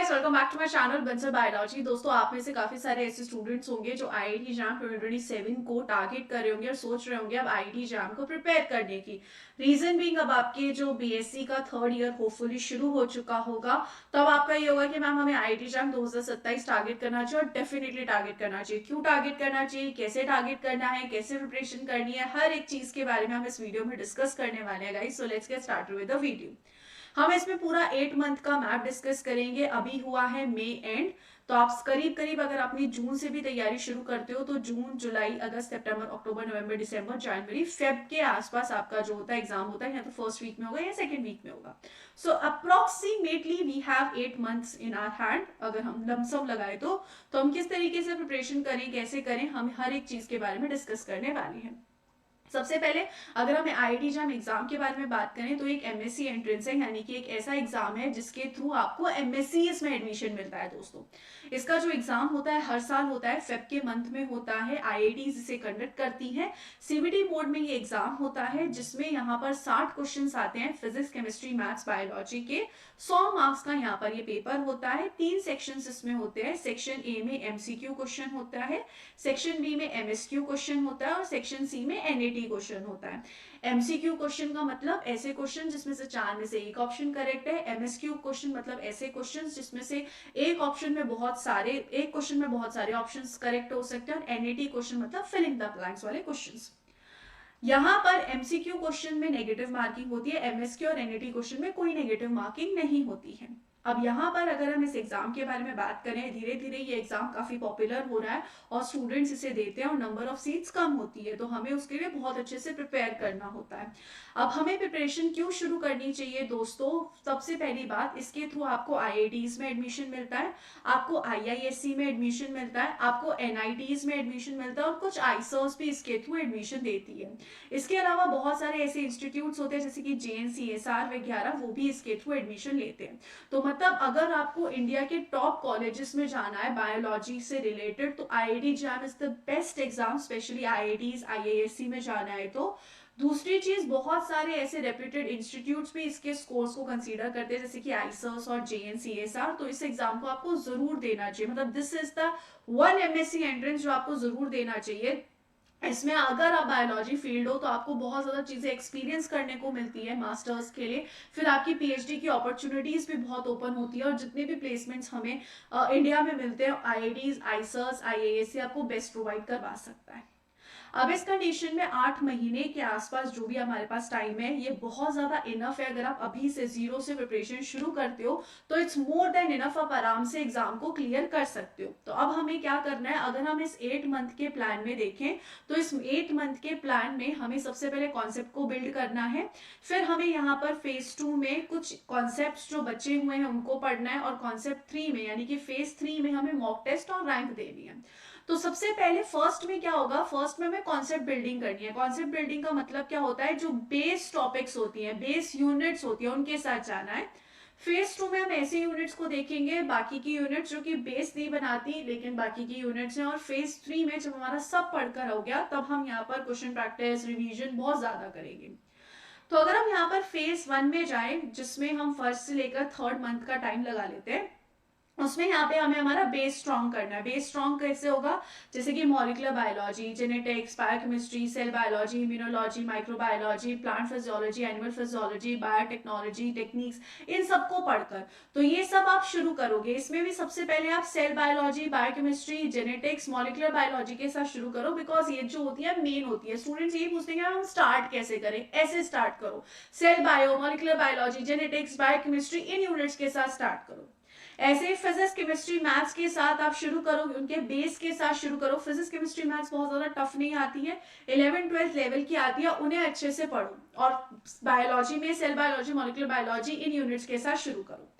Guys, welcome back to my channel Bansal biology. दोस्तों, आप में से काफी सारे ऐसे स्टूडेंट्स होंगे जो आईआईटी जैम 2027 को टारगेट कर रहे होंगे और सोच रहे होंगे अब आईआईटी जैम को प्रिपेयर करने की। रीजन बीइंग, अब आपके जो बीएससी का थर्ड ईयर होपफुली शुरू हो चुका होगा। तो अब आपका ये होगा कि मैम हमें आईआईटी जैम 2027 टारगेट करना चाहिए और डेफिनेटली टारगेट करना चाहिए। क्यों टारगेट करना चाहिए, कैसे टारगेट करना है, कैसे प्रिपरेशन करनी है, हर एक चीज के बारे में हम इस वीडियो में डिस्कस करने वाले हैं guys. So let's get started with the video. हम इसमें पूरा 8 मंथ का मैप डिस्कस करेंगे। अभी हुआ है मई एंड, तो आप करीब करीब अगर अपनी जून से भी तैयारी शुरू करते हो तो जून, जुलाई, अगस्त, सितंबर, अक्टूबर, नवंबर, दिसंबर, जनवरी, फेब के आसपास आपका जो होता है एग्जाम होता है, या तो फर्स्ट वीक में होगा या सेकंड वीक में होगा। So approximately we have 8 months in our hand. अगर हम लमसम लगाए तो हम किस तरीके से प्रिपरेशन करें, कैसे करें, हम हर एक चीज के बारे में डिस्कस करने वाले हैं। सबसे पहले अगर हम आईआईटी जैम एग्जाम के बारे में बात करें तो एक एमएससी एंट्रेंस है, यानी कि एक ऐसा एग्जाम है जिसके थ्रू आपको एमएससी में एडमिशन मिलता है। दोस्तों, इसका जो एग्जाम होता है हर साल होता है, फेब के मंथ में होता है। आईआईटी इसे कंडक्ट करती है। सीबीटी मोड में ये एग्जाम होता है जिसमें यहाँ पर 60 क्वेश्चन आते हैं फिजिक्स, केमिस्ट्री, मैथ्स, बायोलॉजी के। 100 मार्क्स का यहाँ पर ये पेपर होता है। 3 सेक्शन इसमें होते हैं। सेक्शन ए में एमसीक्यू क्वेश्चन होता है, सेक्शन बी में एमएसक्यू क्वेश्चन होता है और सेक्शन सी में एनएटी क्वेश्चन होता है। एमसीक्यू क्वेश्चन का मतलब ऐसे क्वेश्चन जिसमें से 4 में से एक ऑप्शन करेक्ट है। एमएसक्यू क्वेश्चन मतलब ऐसे क्वेश्चन जिसमें से एक क्वेश्चन में बहुत सारे ऑप्शंस करेक्ट हो सकते हैं। और एनएटी क्वेश्चन मतलब फिलिंग द ब्लैंक्स वाले क्वेश्चंस। यहां पर एमसीक्यू क्वेश्चन में नेगेटिव मार्किंग होती है, एमएसक्यू और एनईटी क्वेश्चन में कोई नेगेटिव मार्किंग नहीं होती है। अब यहाँ पर अगर हम इस एग्जाम के बारे में बात करें, धीरे धीरे ये एग्जाम काफी पॉपुलर हो रहा है और स्टूडेंट्स इसे देते हैं और नंबर ऑफ सीट्स कम होती है, तो हमें उसके लिए बहुत अच्छे से प्रिपेयर करना होता है। अब हमें प्रिपरेशन क्यों शुरू करनी चाहिए दोस्तों? सबसे पहली बात, इसके थ्रू आपको आईआईटीज में एडमिशन मिलता है, आपको आईआईएससी में एडमिशन मिलता है, आपको एनआईटीज में एडमिशन मिलता है और कुछ आईसर्स भी इसके थ्रू एडमिशन देती है। इसके अलावा बहुत सारे ऐसे इंस्टीट्यूट्स होते हैं जैसे कि जेएनसीएसआर वगैरह, वो भी इसके थ्रू एडमिशन लेते हैं। तो मतलब अगर आपको इंडिया के टॉप कॉलेजेस में जाना है बायोलॉजी से रिलेटेड, तो IIT jam is the best exam, specially IITs, IISc में जाना है तो। दूसरी चीज, बहुत सारे ऐसे रेप्यूटेड इंस्टीट्यूट्स भी इसके स्कोर्स को कंसीडर करते हैं जैसे कि आईसर्स और जेएनसीएसआर, तो इस एग्जाम को आपको जरूर देना चाहिए। मतलब this is the one MSc entrance जो आपको जरूर देना चाहिए। इसमें अगर आप बायोलॉजी फील्ड हो तो आपको बहुत ज्यादा चीजें एक्सपीरियंस करने को मिलती है मास्टर्स के लिए। फिर आपकी पीएचडी की अपॉर्चुनिटीज भी बहुत ओपन होती है और जितने भी प्लेसमेंट्स हमें इंडिया में मिलते हैं, आईआईटीज, आईसर्स, आईएएस से आपको बेस्ट प्रोवाइड करवा सकता है। अब इस कंडीशन में 8 महीने के आसपास जो भी हमारे पास टाइम है, ये बहुत ज्यादा इनफ है। अगर आप अभी से जीरो से प्रिपरेशन शुरू करते हो तो इट्स मोर देन इनफ, आप आराम से एग्जाम को क्लियर कर सकते हो। तो अब हमें क्या करना है, अगर हम इस 8 मंथ के प्लान में देखें तो इस 8 मंथ के प्लान में हमें सबसे पहले कॉन्सेप्ट को बिल्ड करना है। फिर हमें यहाँ पर फेज 2 में कुछ कॉन्सेप्ट जो बचे हुए हैं उनको पढ़ना है और कॉन्सेप्ट 3 में यानी कि फेज 3 में हमें मॉक टेस्ट और रैंक देनी है। तो सबसे पहले फर्स्ट में क्या होगा, फर्स्ट में हमें कॉन्सेप्ट बिल्डिंग करनी है। कॉन्सेप्ट बिल्डिंग का मतलब क्या होता है, जो बेस टॉपिक्स होती हैं, बेस यूनिट्स होती है, उनके साथ जाना है। फेज 2 में हम ऐसे यूनिट्स को देखेंगे, बाकी की यूनिट्स जो कि बेस नहीं बनाती लेकिन बाकी की यूनिट्स हैं। और फेज 3 में जब हमारा सब पढ़कर हो गया तब हम यहाँ पर क्वेश्चन प्रैक्टिस, रिवीजन बहुत ज्यादा करेंगे। तो अगर हम यहाँ पर फेज 1 में जाए, जिसमें हम फर्स्ट से लेकर थर्ड मंथ का टाइम लगा लेते हैं, उसमें यहाँ पे हमें हमारा बेस स्ट्रॉन्ग करना है। बेस स्ट्रॉन्ग कैसे होगा, जैसे कि molecular biology, genetics, biochemistry, cell biology, immunology, microbiology, plant physiology, animal physiology, biotechnology, techniques, इन सबको पढ़कर तो ये सब आप शुरू करोगे। इसमें भी सबसे पहले आप cell biology, biochemistry, genetics, molecular biology के साथ शुरू करो, बिकॉज ये जो होती है मेन होती है। स्टूडेंट्स यही पूछते हैं हम स्टार्ट कैसे करें, ऐसे स्टार्ट करो। Cell bio, molecular biology, genetics, biochemistry, इन यूनिट्स के साथ स्टार्ट करो। ऐसे ही फिजिक्स, केमिस्ट्री, मैथ्स के साथ आप शुरू करो, उनके बेस के साथ शुरू करो। फिजिक्स, केमिस्ट्री, मैथ्स बहुत ज्यादा टफ नहीं आती है, 11th-12th लेवल की आती है, उन्हें अच्छे से पढ़ो। और बायोलॉजी में सेल बायोलॉजी, मॉलिक्यूलर बायोलॉजी, इन यूनिट्स के साथ शुरू करो।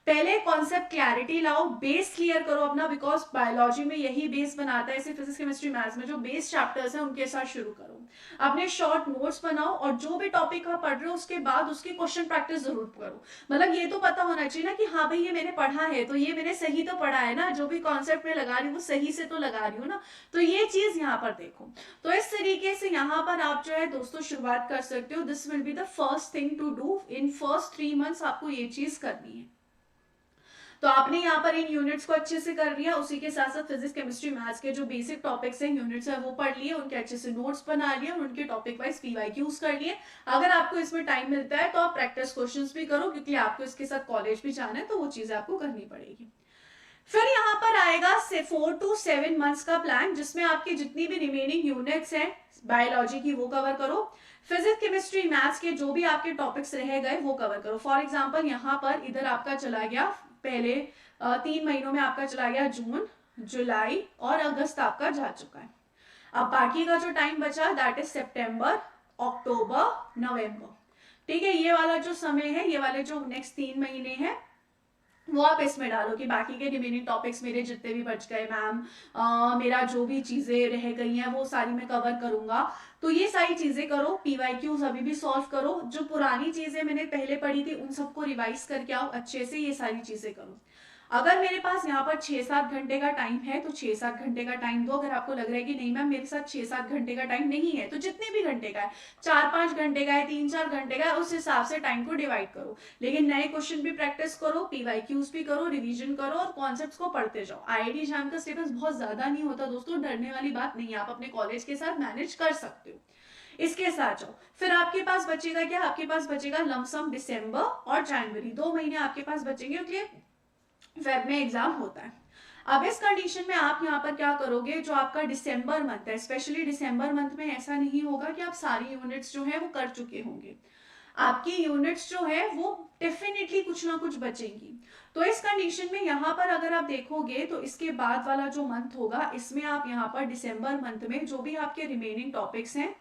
पहले कॉन्सेप्ट क्लैरिटी लाओ, बेस क्लियर करो अपना, बिकॉज बायोलॉजी में यही बेस बनाता है। ऐसे फिजिक्स, केमिस्ट्री, मैथ्स में जो बेस चैप्टर्स हैं उनके साथ शुरू करो। अपने शॉर्ट नोट्स बनाओ और जो भी टॉपिक आप पढ़ रहे हो उसके बाद उसकी क्वेश्चन प्रैक्टिस जरूर करो। मतलब ये तो पता होना चाहिए ना कि हाँ भाई ये मैंने पढ़ा है तो ये मैंने सही तो पढ़ा है ना, जो भी कॉन्सेप्ट में लगा रही हूँ वो सही से तो लगा रही हूँ ना। तो ये चीज यहाँ पर देखो। तो इस तरीके से यहाँ पर आप जो है दोस्तों शुरुआत कर सकते हो। This will be the first thing to do in first 3 months, आपको ये चीज करनी है। तो आपने यहाँ पर इन यूनिट्स को अच्छे से कर लिया, उसी के साथ साथ फिजिक्स केमिस्ट्री मैथ्स के जो बेसिक टॉपिक्स हैं यूनिट्स है वो पढ़ लिए, उनके अच्छे से नोट्स बना लिए और उनके टॉपिक वाइज पीवाईक्यूज कर लिए। अगर आपको इसमें टाइम मिलता है तो आप प्रैक्टिस क्वेश्चंस भी करो, क्योंकि आपको इसके साथ कॉलेज भी जाना है तो वो चीजें आपको करनी पड़ेगी। फिर यहाँ पर आएगा 4 to 7 मंथ्स का प्लान, जिसमें आपकी जितनी भी रिमेनिंग यूनिट्स हैं बायोलॉजी की वो कवर करो, फिजिक्स केमिस्ट्री मैथ्स के जो भी आपके टॉपिक्स रह गए वो कवर करो। फॉर एग्जांपल यहाँ पर इधर आपका चला गया पहले 3 महीनों में आपका चला गया जून, जुलाई और अगस्त आपका जा चुका है। अब बाकी का जो टाइम बचा दैट इज सितंबर, अक्टूबर, नवंबर। ठीक है, ये वाला जो समय है, ये वाले जो नेक्स्ट 3 महीने हैं वो आप इसमें डालो कि बाकी के रिमेनिंग टॉपिक्स मेरे जितने भी बच गए मैम, मेरा जो भी चीजें रह गई हैं वो सारी मैं कवर करूंगा। तो ये सारी चीजें करो, पीवाईक्यूज अभी भी सॉल्व करो, जो पुरानी चीजें मैंने पहले पढ़ी थी उन सबको रिवाइज करके आओ अच्छे से, ये सारी चीजें करो। अगर मेरे पास यहाँ पर 6-7 घंटे का टाइम है तो 6-7 घंटे का टाइम दो। अगर आपको लग रहा है कि नहीं मैम मेरे साथ 6-7 घंटे का टाइम नहीं है, तो जितने भी घंटे का है, 4-5 घंटे का है, 3-4 घंटे का है, उस हिसाब से टाइम को डिवाइड करो। लेकिन नए क्वेश्चन भी प्रैक्टिस करो, पीवाईक्यूज भी करो, रिविजन करो और कॉन्सेप्ट्स को पढ़ते जाओ। आईआईटी एग्जाम का सिलेबस बहुत ज्यादा नहीं होता दोस्तों, डरने वाली बात नहीं है, आप अपने कॉलेज के साथ मैनेज कर सकते हो। इसके साथ जाओ। फिर आपके पास बचेगा क्या, आपके पास बचेगा लमसम दिसंबर और जनवरी, 2 महीने आपके पास बचेंगे, क्योंकि फेब में एग्जाम होता है। अब इस कंडीशन में आप यहाँ पर क्या करोगे, जो आपका दिसंबर मंथ है, स्पेशली दिसंबर मंथ में ऐसा नहीं होगा कि आप सारी यूनिट्स जो है वो कर चुके होंगे, आपकी यूनिट्स जो है वो डेफिनेटली कुछ ना कुछ बचेंगी। तो इस कंडीशन में यहाँ पर अगर आप देखोगे तो इसके बाद वाला जो मंथ होगा इसमें आप यहाँ पर दिसंबर मंथ में जो भी आपके रिमेनिंग टॉपिक्स हैं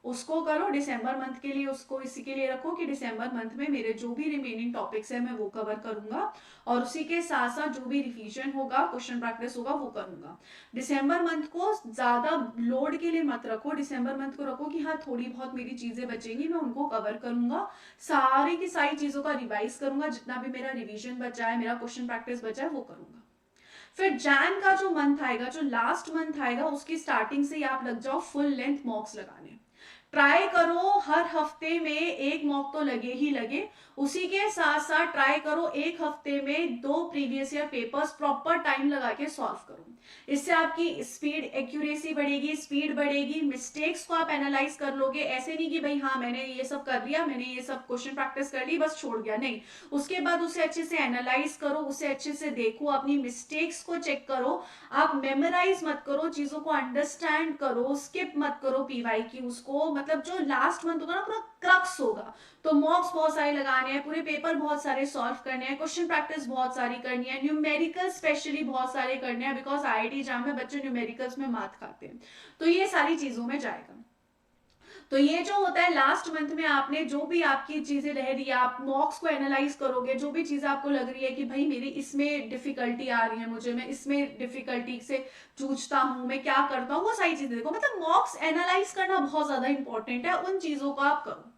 उसको करो। दिसंबर मंथ के लिए उसको इसी के लिए रखो कि दिसंबर मंथ में मेरे जो भी रिमेनिंग टॉपिक्स है मैं वो कवर करूंगा, और उसी के साथ साथ जो भी रिवीजन होगा, क्वेश्चन प्रैक्टिस होगा वो करूंगा। दिसंबर मंथ को ज्यादा लोड के लिए मत रखो, दिसंबर मंथ को रखो कि हाँ थोड़ी बहुत मेरी चीजें बचेंगी मैं उनको कवर करूंगा, सारी की सारी चीजों का रिवाइज करूंगा, जितना भी मेरा रिविजन बचा है, मेरा क्वेश्चन प्रैक्टिस बचा है वो करूंगा। फिर जैन का जो मंथ आएगा, जो लास्ट मंथ आएगा, उसकी स्टार्टिंग से आप लग जाओ फुल लेंथ मॉक्स लगाने। ट्राई करो हर हफ्ते में एक मॉक तो लगे ही लगे, उसी के साथ साथ ट्राई करो एक हफ्ते में 2 previous year papers proper time लगा के सॉल्व करो। इससे आपकी स्पीड, एक्यूरेसी बढ़ेगी, स्पीड बढ़ेगी, मिस्टेक्स को आप एनालाइज कर लोगे। ऐसे नहीं कि भाई हाँ मैंने ये सब कर लिया, मैंने ये सब क्वेश्चन प्रैक्टिस कर ली बस छोड़ गया, नहीं, उसके बाद उसे अच्छे से एनालाइज करो, उसे अच्छे से देखो, अपनी मिस्टेक्स को चेक करो। आप मेमोराइज मत करो, चीजों को अंडरस्टैंड करो, स्किप मत करो पीवाईक्यूज को। मतलब जो लास्ट मंथ होगा ना पूरा क्रक्स होगा, तो मॉक्स बहुत सारे लगाने हैं, पूरे पेपर बहुत सारे सॉल्व करने हैं, क्वेश्चन प्रैक्टिस बहुत सारी करनी है, न्यूमेरिकल स्पेशली बहुत सारे करने हैं, बिकॉज आईआईटी एग्जाम में बच्चे न्यूमेरिकल्स में मात खाते हैं, तो ये सारी चीजों में जाएगा। तो ये जो होता है लास्ट मंथ में आपने जो भी आपकी चीजें रह रही है, आप मॉक्स को एनालाइज करोगे, जो भी चीजें आपको लग रही है कि भाई मेरी इसमें डिफिकल्टी आ रही है, मुझे मैं इसमें डिफिकल्टी से जूझता हूँ, मैं क्या करता हूँ, वो सारी चीजें देखो। मतलब मॉक्स एनालाइज करना बहुत ज्यादा इंपॉर्टेंट है, उन चीजों को आप करो।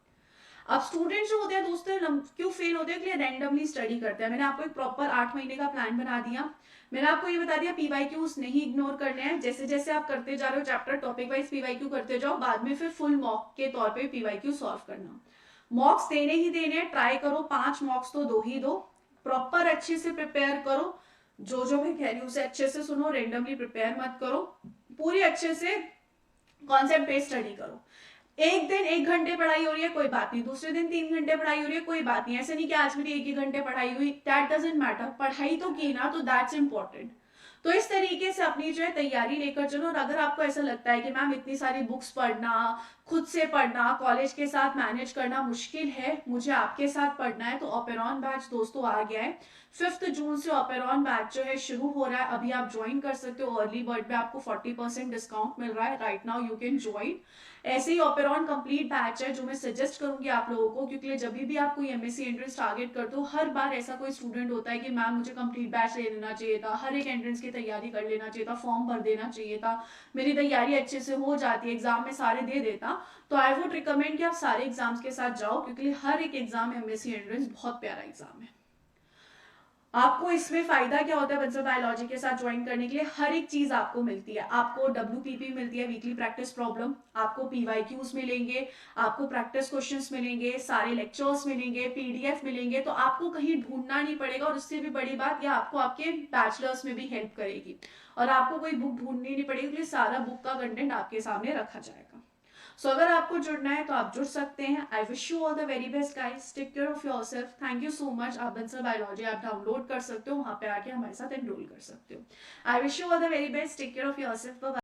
अब स्टूडेंट जो होते हैं दोस्तों क्यों फेल होते हैं, रैंडमली स्टडी करते हैं। मैंने आपको एक प्रॉपर 8 महीने का प्लान बना दिया, मैंने आपको ये बता दिया पीवाईक्यूज नहीं इग्नोर करने हैं, जैसे जैसे आप करते जा रहे हो चैप्टर टॉपिक वाइज पीवाईक्यू करते जाओ, बाद में फिर फुल मॉक के तौर पे पीवाईक्यू सॉल्व करना। मॉक्स देने ही देने हैं, ट्राई करो 5 मॉक्स तो दो ही दो, प्रॉपर अच्छे से प्रिपेयर करो, जो जो मैं कह रही हूँ उसे अच्छे से सुनो, रेंडमली प्रिपेयर मत करो, पूरी अच्छे से कॉन्सेप्ट बेस्ड स्टडी करो। एक दिन 1 घंटे पढ़ाई हो रही है कोई बात नहीं, दूसरे दिन 3 घंटे पढ़ाई हो रही है कोई बात नहीं, ऐसे नहीं कि आज मेरी 1 घंटे पढ़ाई हुई, दैट डजंट मैटर, पढ़ाई तो की ना, तो दैट्स इंपॉर्टेंट। तो इस तरीके से अपनी जो है तैयारी लेकर चलो। और अगर आपको ऐसा लगता है कि मैम इतनी सारी बुक्स पढ़ना, खुद से पढ़ना, कॉलेज के साथ मैनेज करना मुश्किल है, मुझे आपके साथ पढ़ना है, तो ओपेरॉन बैच दोस्तों आ गया है। 5 जून से ओपेरॉन बैच जो है शुरू हो रहा है, अभी आप ज्वाइन कर सकते हो, अर्ली बर्ड पे आपको 40% डिस्काउंट मिल रहा है, right now you can join. ऐसे ही ओपेरॉन कंप्लीट बैच है जो मैं सजेस्ट करूंगी आप लोगों को, क्योंकि जब भी आप कोई एमएससी एंट्रेंस टारगेट करते हो, हर बार ऐसा कोई स्टूडेंट होता है कि मैम मुझे कंप्लीट बैच ले लेना चाहिए था, हर एक एंट्रेंस की तैयारी कर लेना चाहिए था, फॉर्म भर देना चाहिए था, मेरी तैयारी अच्छे से हो जाती है, एग्जाम में सारे दे देता। तो आई वुड रिकमेंड कि आप सारे एग्जाम्स के साथ जाओ, क्योंकि हर एक एग्जाम एमएससी एंट्रेंस बहुत प्यारा एग्जाम है। आपको इसमें फायदा क्या होता है बंसल बायोलॉजी के साथ ज्वाइन करने के लिए, हर एक चीज आपको मिलती है। आपको WPP मिलती है, वीकली प्रैक्टिस प्रॉब्लम, आपको PYQs मिलेंगे, आपको प्रैक्टिस क्वेश्चंस मिलेंगे, सारे लेक्चर्स मिलेंगे, PDF मिलेंगे, तो आपको कहीं ढूंढना नहीं पड़ेगा। और उससे भी बड़ी बात, यह आपको आपके बैचलर्स में भी हेल्प करेगी और आपको कोई बुक ढूंढनी नहीं पड़ेगी, क्योंकि सारा बुक का कंटेंट आपके सामने रखा जाएगा। सो अगर आपको जुड़ना है तो आप जुड़ सकते हैं। I wish you all the very best guys, take care of yourself, thank you so much. आप बंसल बायोलॉजी आप डाउनलोड कर सकते हो, वहां पे आके हमारे साथ एनरोल कर सकते हो। I wish you all the very best, take care of yourself, bye.